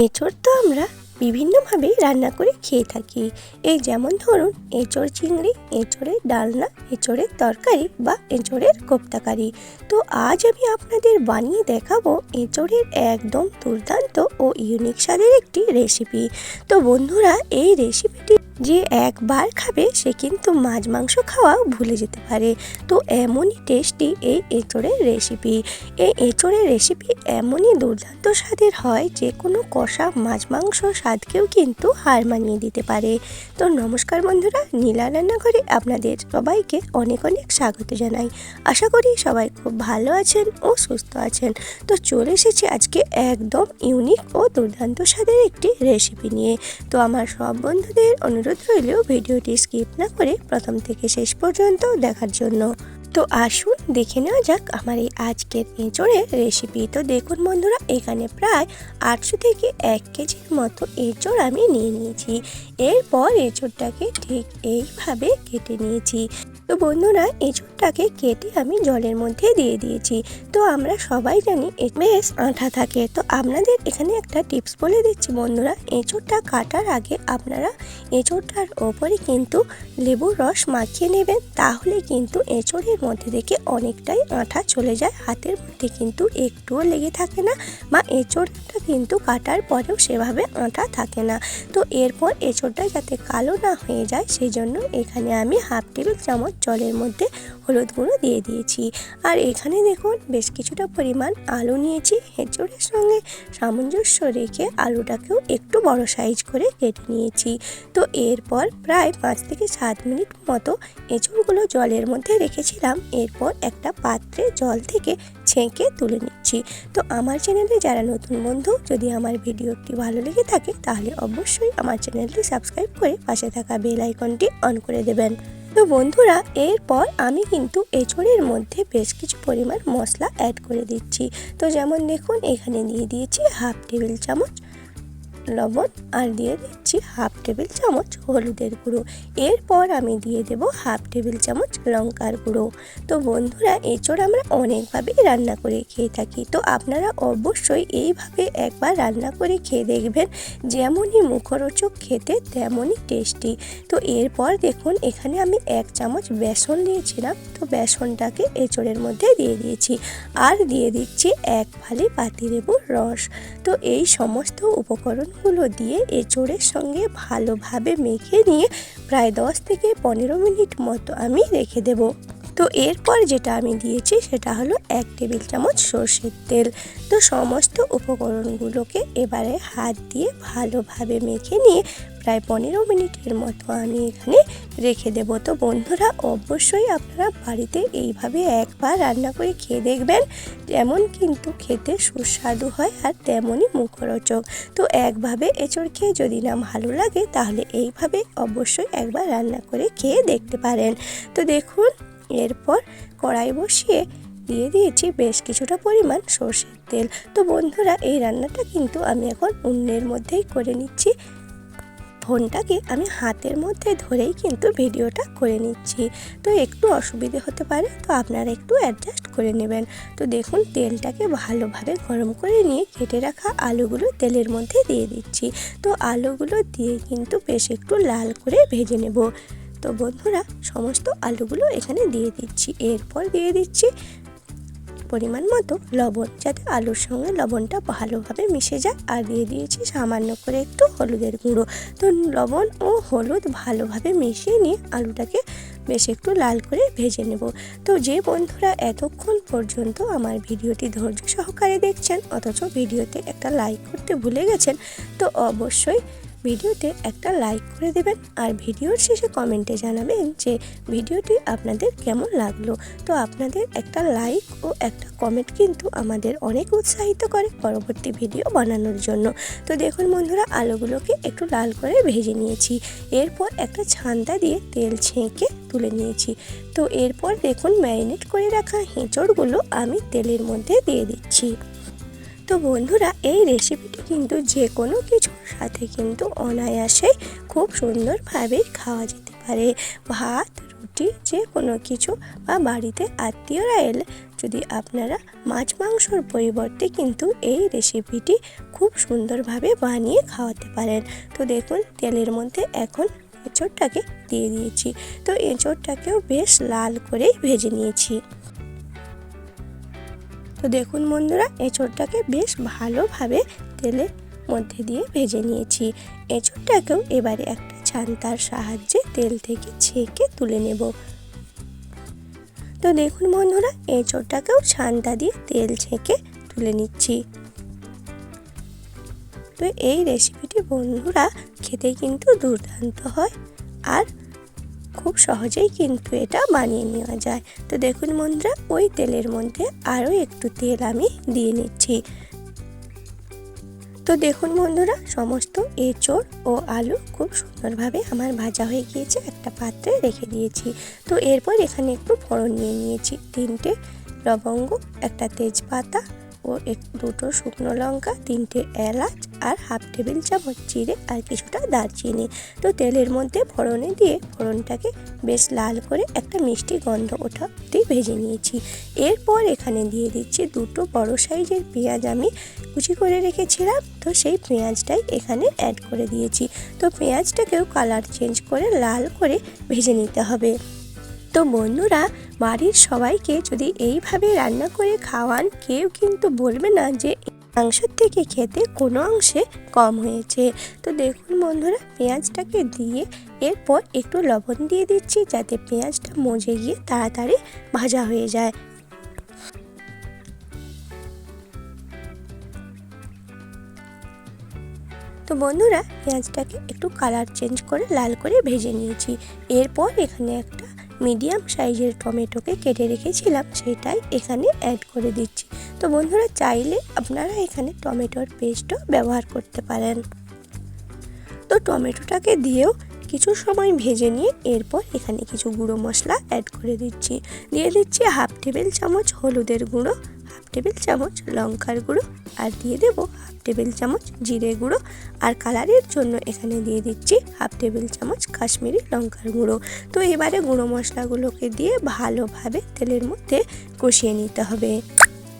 এঁচোড় তো আমরা বিভিন্নভাবেই রান্না করে খেয়ে থাকি। এই যেমন ধরুন এঁচোড় চিংড়ি, এঁচোড়ের ডালনা, এঁচোড়ের তরকারি বা এঁচোড়ের koptacurry। তো আজ আমি আপনাদের বানিয়ে দেখাবো এঁচোড়ের একদম দুর্দান্ত ও ইউনিক স্বাদের একটি রেসিপি। তো বন্ধুরা, এই রেসিপিটি যে একবার খাবে সে কিন্তু মাছ মাংস খাওয়া ভুলে যেতে পারে। তো এমনই টেস্টি এই এঁচোড়ের রেসিপি। এই এঁচোড়ের রেসিপি এমনই দুর্দান্ত স্বাদের হয় যে কোনো কষা মাছ মাংস স্বাদকেও কিন্তু হার মানিয়ে দিতে পারে। তো নমস্কার বন্ধুরা, নীলা রান্নাঘরে আপনাদের সবাইকে অনেক অনেক স্বাগত জানাই। আশা করি সবাই খুব ভালো আছেন ও সুস্থ আছেন। তো চলে এসেছি আজকে একদম ইউনিক ও দুর্দান্ত স্বাদের একটি রেসিপি নিয়ে। তো আমার সব বন্ধুদের অনুরোধ রইল ভিডিওটি স্কিপ না করে প্রথম থেকে শেষ পর্যন্ত দেখার জন্য। তো আসুন দেখে নেওয়া যাক আমার এই আজকের এঁচোড়ের রেসিপি। তো দেখুন বন্ধুরা, এখানে প্রায় 800 থেকে 1 কেজির মতো এঁচোড় আমি নিয়ে নিয়েছি। এরপর এঁচোড়টাকে ঠিক এইভাবে কেটে নিয়েছি। তো বন্ধুরা, এঁচোড়টাকে কেটে আমি জলের মধ্যে দিয়ে দিয়েছি। তো আমরা সবাই জানি বেশ আঠা থাকে। তো আপনাদের এখানে একটা টিপস বলে দিচ্ছি বন্ধুরা, এঁচোড়টা কাটার আগে আপনারা এঁচোড়টার ওপরে কিন্তু লেবুর রস মাখিয়ে নেবেন, তাহলে কিন্তু এঁচোড়ের মধ্যে থেকে অনেকটাই আঠা চলে যায়, হাতের মধ্যে কিন্তু একটুও লেগে থাকে না, বা এঁচোড়টা কিন্তু কাটার পরেও সেভাবে আঠা থাকে না। তো এরপর এঁচোড়টা যাতে কালো না হয়ে যায় সেই জন্য এখানে আমি হাফ টেবিল চামচ জলের মধ্যে হলুদ গুঁড়ো দিয়ে দিয়েছি। আর এখানে দেখুন বেশ কিছুটা পরিমাণ আলু নিয়েছি। এঁচোড়ের সঙ্গে সামঞ্জস্য রেখে আলুটাকেও একটু বড় সাইজ করে কেটে নিয়েছি। তো এরপর প্রায় 5 থেকে 7 মিনিট মতো এঁচোড়গুলো জলের মধ্যে রেখেছিলাম। এরপর একটা পাত্রে জল থেকে ছেঁকে তুলে নিচ্ছি। তো আমার চ্যানেলে যারা নতুন বন্ধু, যদি আমার ভিডিওটি ভালো লেগে থাকে তাহলে অবশ্যই আমার চ্যানেলটি সাবস্ক্রাইব করে পাশে থাকা বেল আইকনটি অন করে দেবেন। তো বন্ধুরা, এরপর আমি কিন্তু এঁচোড়ের মধ্যে বেশ কিছু পরিমাণ মশলা অ্যাড করে দিচ্ছি। তো যেমন দেখুন, এখানে দিয়ে দিয়েছি হাফ টেবিল চামচ লবণ, আর দিয়ে দিচ্ছি হাফ টেবিল চামচ হলুদের গুঁড়ো। এরপর আমি দিয়ে দেব হাফ টেবিল চামচ লঙ্কার গুঁড়ো। তো বন্ধুরা, এঁচোড় আমরা অনেকভাবেই রান্না করে খেয়ে থাকি। তো আপনারা অবশ্যই এইভাবে একবার রান্না করে খেয়ে দেখবেন, যেমনই মুখরোচক খেতে তেমনই টেস্টি। তো এরপর দেখুন, এখানে আমি 1 চামচ বেসন নিয়েছিলাম। তো বেসনটাকে এঁচোড়ের মধ্যে দিয়ে দিয়েছি, আর দিয়ে দিচ্ছি 1 ফালি পাতিলেবুর রস। তো এই সমস্ত উপকরণগুলো দিয়ে এঁচোড়ের সঙ্গে ভালোভাবে মেখে নিয়ে প্রায় 10 থেকে 15 মিনিট মতো আমি রেখে দেব। তো এরপর যেটা আমি দিয়েছি সেটা হলো 1 টেবিল চামচ সর্ষের তেল। তো সমস্ত উপকরণগুলোকে এবারে হাত দিয়ে ভালোভাবে মেখে নিয়ে প্রায় 15 মিনিটের মতো আমি এখানে রেখে দেব। তো বন্ধুরা, অবশ্যই আপনারা বাড়িতে এইভাবে একবার রান্না করে খেয়ে দেখবেন, যেমন কিন্তু খেতে সুস্বাদু হয় আর তেমনই মুখরোচক। তো একভাবে এঁচোড় খেয়ে যদি না ভালো লাগে তাহলে এইভাবে অবশ্যই একবার রান্না করে খেয়ে দেখতে পারেন। তো দেখুন, এরপর কড়াই বসিয়ে দিয়ে দিয়েছি বেশ কিছুটা পরিমাণ সর্ষের তেল। তো বন্ধুরা, এই রান্নাটা কিন্তু আমি এখন উনুনের মধ্যেই করে নিচ্ছি। ফোনটাকে আমি হাতের মধ্যে ধরেই কিন্তু ভিডিওটা করে নিচ্ছি। তো একটু অসুবিধে হতে পারে, তো আপনারা একটু অ্যাডজাস্ট করে নেবেন। তো দেখুন, তেলটাকে ভালোভাবে গরম করে নিয়ে কেটে রাখা আলুগুলো তেলের মধ্যে দিয়ে দিচ্ছি। তো আলুগুলো দিয়ে কিন্তু বেশ একটু লাল করে ভেজে নেব। তো বন্ধুরা, সমস্ত আলুগুলো এখানে দিয়ে দিচ্ছি। এরপর দিয়ে দিচ্ছি পরিমাণ মতো লবণ, যাতে আলুর সঙ্গে লবণটা ভালোভাবে মিশে যায়। আর দিয়ে দিয়েছি সামান্য করে একটু হলুদের গুঁড়ো। তো লবণ ও হলুদ ভালোভাবে মিশিয়ে নিয়ে আলুটাকে বেশ একটু লাল করে ভেজে নেব। তো যে বন্ধুরা এতক্ষণ পর্যন্ত আমার ভিডিওটি ধৈর্য সহকারে দেখছেন অথচ ভিডিওতে একটা লাইক করতে ভুলে গেছেন, তো অবশ্যই ভিডিওতে একটা লাইক করে দেবেন। আর ভিডিওর শেষে কমেন্টে জানাবেন যে ভিডিওটি আপনাদের কেমন লাগলো। তো আপনাদের একটা লাইক ও একটা কমেন্ট কিন্তু আমাদের অনেক উৎসাহিত করে পরবর্তী ভিডিও বানানোর জন্য। তো দেখুন বন্ধুরা, আলুগুলোকে একটু লাল করে ভেজে নিয়েছি। এরপর একটা ছান্তা দিয়ে তেল ছেঁকে তুলে নিয়েছি। তো এরপর দেখুন, ম্যারিনেট করে রাখা এঁচোড়গুলো আমি তেলের মধ্যে দিয়ে দিচ্ছি। তো বন্ধুরা, এই রেসিপিটি কিন্তু যে কোনো কিছুর সাথে কিন্তু অনায়াসে খুব সুন্দরভাবে খাওয়া যেতে পারে। ভাত, রুটি, যে কোনো কিছু, বা বাড়িতে আত্মীয়রা এলে যদি আপনারা মাছ মাংসর পরিবর্তে কিন্তু এই রেসিপিটি খুব সুন্দরভাবে বানিয়ে খাওয়াতে পারেন। তো দেখুন তেলের মধ্যে এখন এঁচোড়টাকে দিয়ে দিয়েছি। তো এঁচোড়টাকেও বেশ লাল করে ভেজে নিয়েছি। তো দেখুন বন্ধুরা, এঁচোড়টাকে বেশ ভালোভাবে তেলের মধ্যে দিয়ে ভেজে নিয়েছি। এঁচোড়টাকেও এবারে একটা ছান্তার সাহায্যে তেল থেকে ছেঁকে তুলে নেব। তো দেখুন বন্ধুরা, এঁচোড়টাকেও ছান্তা দিয়ে তেল ছেঁকে তুলে নিচ্ছি। তো এই রেসিপিটি বন্ধুরা খেতে কিন্তু দুর্দান্ত হয় আর খুব সহজেই কিন্তু এটা বানিয়ে নেওয়া যায়। তো দেখুন বন্ধুরা, ওই তেলের মধ্যে আরও একটু তেল আমি দিয়ে নিচ্ছি। তো দেখুন বন্ধুরা, সমস্ত এঁচোড় ও আলু খুব সুন্দরভাবে আমার ভাজা হয়ে গিয়েছে, একটা পাত্রে রেখে দিয়েছি। তো এরপর এখানে একটু ফোড়ন নিয়ে নিয়েছি, 3টে লবঙ্গ, একটা তেজপাতা ও দুটো শুকনো লঙ্কা, 3টে এলাচ আর হাফ টেবিল চামচ জিরে আর কিছুটা দারচিনি। তো তেলের মধ্যে ফোড়নে দিয়ে ফোড়নটাকে বেশ লাল করে একটা মিষ্টি গন্ধ ওঠা অবধি ভেজে নিয়েছি। এরপর এখানে দিয়ে দিচ্ছি দুটো বড় সাইজের পেঁয়াজ আমি কুচি করে রেখেছিলাম। তো সেই পেঁয়াজটাই এখানে অ্যাড করে দিয়েছি। তো পেঁয়াজটাকেও কালার চেঞ্জ করে লাল করে ভেজে নিতে হবে। তো বন্ধুরা, বাড়ির সবাইকে যদি এইভাবে রান্না করে খাওয়ান, কেউ কিন্তু বলবে না যে মাংসের থেকে খেতে কোনো অংশে কম হয়েছে। তো দেখুন বন্ধুরা, পেঁয়াজটাকে দিয়ে এরপর একটু লবণ দিয়ে দিচ্ছি যাতে পেঁয়াজটা মজে গিয়ে তাড়াতাড়ি ভাজা হয়ে যায়। তো বন্ধুরা, পেঁয়াজটাকে একটু কালার চেঞ্জ করে লাল করে ভেজে নিয়েছি। এরপর এখানে একটা মিডিয়াম সাইজের টমেটোকে কেটে রেখেছিলাম, সেটাই এখানে অ্যাড করে দিচ্ছি। তো বন্ধুরা, চাইলে আপনারা এখানে টমেটোর পেস্টও ব্যবহার করতে পারেন। তো টমেটোটাকে দিয়েও কিছু সময় ভেজে নিয়ে এরপর এখানে কিছু গুঁড়ো মশলা অ্যাড করে দিচ্ছি। দিয়ে দিচ্ছি হাফ টেবিল চামচ হলুদের গুঁড়ো, হাফ টেবিল চামচ লঙ্কার গুঁড়ো আর দিয়ে দেব হাফ টেবিল চামচ জিরে গুঁড়ো আর কালারের জন্য এখানে দিয়ে দিচ্ছি হাফ টেবিল চামচ কাশ্মীরি লঙ্কার গুঁড়ো। তো এবারে গুঁড়ো মশলাগুলোকে দিয়ে ভালোভাবে তেলের মধ্যে কষিয়ে নিতে হবে।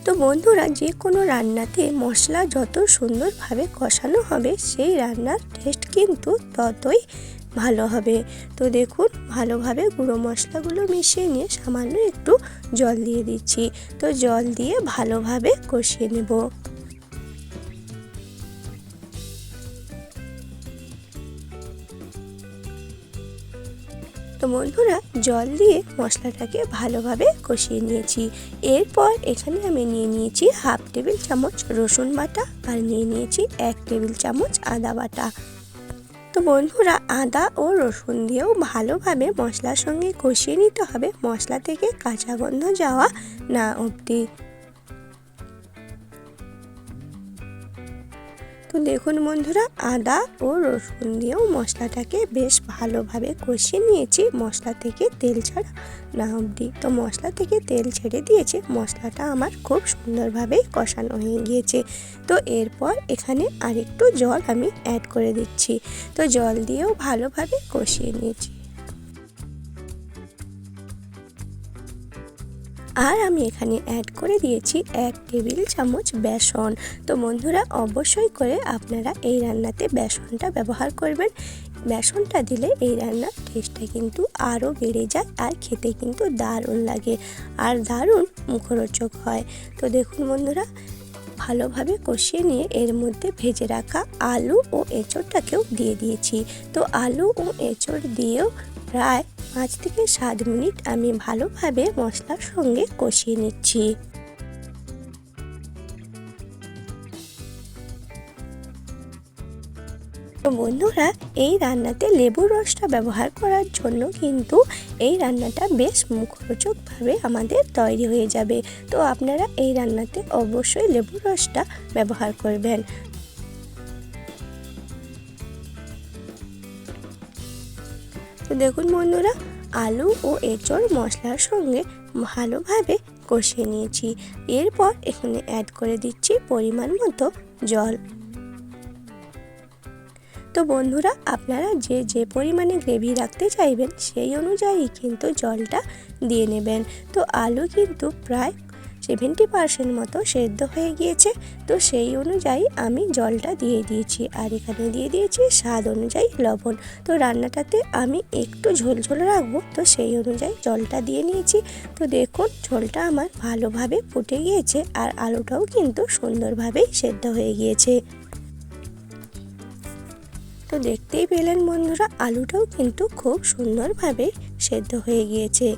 তো বন্ধুরা, যে কোনো রান্নাতে মশলা যত সুন্দরভাবে কষানো হবে সেই রান্নার টেস্ট কিন্তু ততই ভালো হবে। তো দেখুন, ভালোভাবে গুঁড়ো মশলাগুলো মিশিয়ে নিয়ে সামান্য একটু জল দিয়ে দিচ্ছি। তো জল দিয়ে ভালোভাবে কষিয়ে নেব। তো বন্ধুরা, জল দিয়ে মশলাটাকে ভালোভাবে কষিয়ে নিয়েছি। এরপর এখানে আমি নিয়ে নিয়েছি হাফ টেবিল চামচ রসুন বাটা আর নিয়ে নিয়েছি 1 টেবিল চামচ আদা বাটা। তো বন্ধুরা, আদা ও রসুন দিয়েও ভালোভাবে মশলার সঙ্গে কষিয়ে নিতে হবে, মশলা থেকে কাঁচা গন্ধ যাওয়া না অবধি। তো দেখুন বন্ধুরা, আদা ও রসুন দিয়েও মশলাটাকে বেশ ভালোভাবে কষিয়ে নিয়েছি, মশলা থেকে তেল ছাড়া না অবধি। তো মশলা থেকে তেল ছেড়ে দিয়েছে, মশলাটা আমার খুব সুন্দরভাবেই কষানো হয়ে গিয়েছে। তো এরপর এখানে আরেকটু জল আমি অ্যাড করে দিচ্ছি। তো জল দিয়েও ভালোভাবে কষিয়ে নিয়েছি। আর আমি এখানে অ্যাড করে দিয়েছি 1 টেবিল চামচ বেসন। তো বন্ধুরা, অবশ্যই করে আপনারা এই রান্নাতে বেসনটা ব্যবহার করবেন। বেসনটা দিলে এই রান্নার টেস্টটা কিন্তু আরও বেড়ে যায় আর খেতে কিন্তু দারুণ লাগে আর দারুণ মুখরোচক হয়। তো দেখুন বন্ধুরা, ভালোভাবে কষিয়ে নিয়ে এর মধ্যে ভেজে রাখা আলু ও এঁচোড়টাকেও দিয়ে দিয়েছি। তো আলু ও এঁচোড় দিয়েও প্রায় 5 থেকে 7 মিনিট আমি ভালোভাবে মশলার সঙ্গে কষিয়ে নিচ্ছি। তো বন্ধুরা, এই রান্নাতে লেবুর রসটা ব্যবহার করার জন্য কিন্তু এই রান্নাটা বেশ মুখরোচকভাবে আমাদের তৈরি হয়ে যাবে। তো আপনারা এই রান্নাতে অবশ্যই লেবুর রসটা ব্যবহার করবেন। তো দেখুন বন্ধুরা, আলু ও এঁচোড় মশলার সঙ্গে ভালোভাবে কষিয়ে নিয়েছি। এরপর এখানে অ্যাড করে দিচ্ছি পরিমাণ মতো জল। তো বন্ধুরা, আপনারা যে পরিমাণে গ্রেভি রাখতে চাইবেন সেই অনুযায়ী কিন্তু জলটা দিয়ে নেবেন। তো আলু কিন্তু প্রায় 70% মতো সেদ্ধ হয়ে গিয়েছে। তো সেই অনুযায়ী আমি জলটা দিয়ে দিয়েছি, আর এখানে দিয়ে দিয়েছি স্বাদ অনুযায়ী লবণ। তো রান্নাটাতে আমি একটু ঝোলঝোল রাখবো, তো সেই অনুযায়ী জলটা দিয়ে নিয়েছি। তো দেখুন ঝোলটা আমার ভালোভাবে ফুটে গিয়েছে, আর আলুটাও কিন্তু সুন্দরভাবেই সেদ্ধ হয়ে গিয়েছে। তো দেখতেই পেলেন বন্ধুরা, আলুটাও কিন্তু খুব সুন্দরভাবে সেদ্ধ হয়ে গিয়েছে।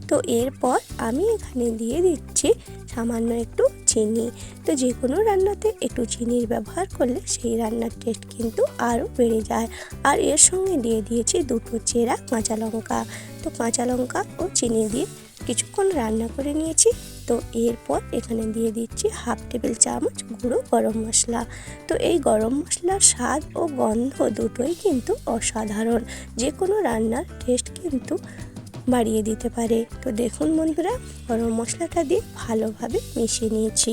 তো এরপর আমি এখানে দিয়ে দিচ্ছি সামান্য একটু চিনি। তো যে কোনো রান্নাতে একটু চিনির ব্যবহার করলে সেই রান্নার টেস্ট কিন্তু আরও বেড়ে যায়। আর এর সঙ্গে দিয়ে দিয়েছি দুটো চেরা কাঁচা লঙ্কা। তো কাঁচা লঙ্কা ও চিনি দিয়ে কিছুক্ষণ রান্না করে নিয়েছি। তো এরপর এখানে দিয়ে দিচ্ছি 1/2 টেবিল চামচ গুঁড়ো গরম মশলা। তো এই গরম মশলার স্বাদ ও গন্ধ দুটোই কিন্তু অসাধারণ, যে কোনো রান্নার টেস্ট কিন্তু বাড়িয়ে দিতে পারে। তো দেখুন বন্ধুরা, গরম মশলাটা দিয়ে ভালোভাবে মিশিয়ে নিয়েছি।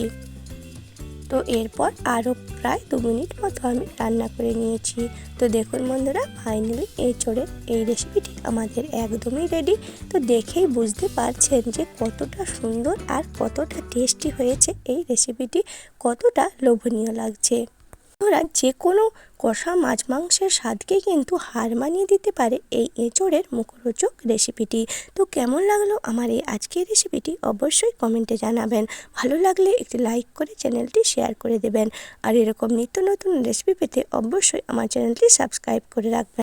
তো এরপর আরও প্রায় 2 মিনিট মতো আমি রান্না করে নিয়েছি। তো দেখুন বন্ধুরা, ফাইনালি এঁচোড়ের এই রেসিপিটি আমাদের একদমই রেডি। তো দেখেই বুঝতে পারছেন যে কতটা সুন্দর আর কতটা টেস্টি হয়েছে এই রেসিপিটি, কতটা লোভনীয় লাগছে। ওরা যে কোনো কষা মাছ মাংসের স্বাদকে কিন্তু হার মানিয়ে দিতে পারে এই এঁচোড়ের মুখরোচক রেসিপিটি। তো কেমন লাগলো আমার এই আজকের রেসিপিটি অবশ্যই কমেন্টে জানাবেন। ভালো লাগলে একটি লাইক করে চ্যানেলটি শেয়ার করে দেবেন। আর এরকম নিত্য নতুন রেসিপি পেতে অবশ্যই আমার চ্যানেলটি সাবস্ক্রাইব করে রাখবেন।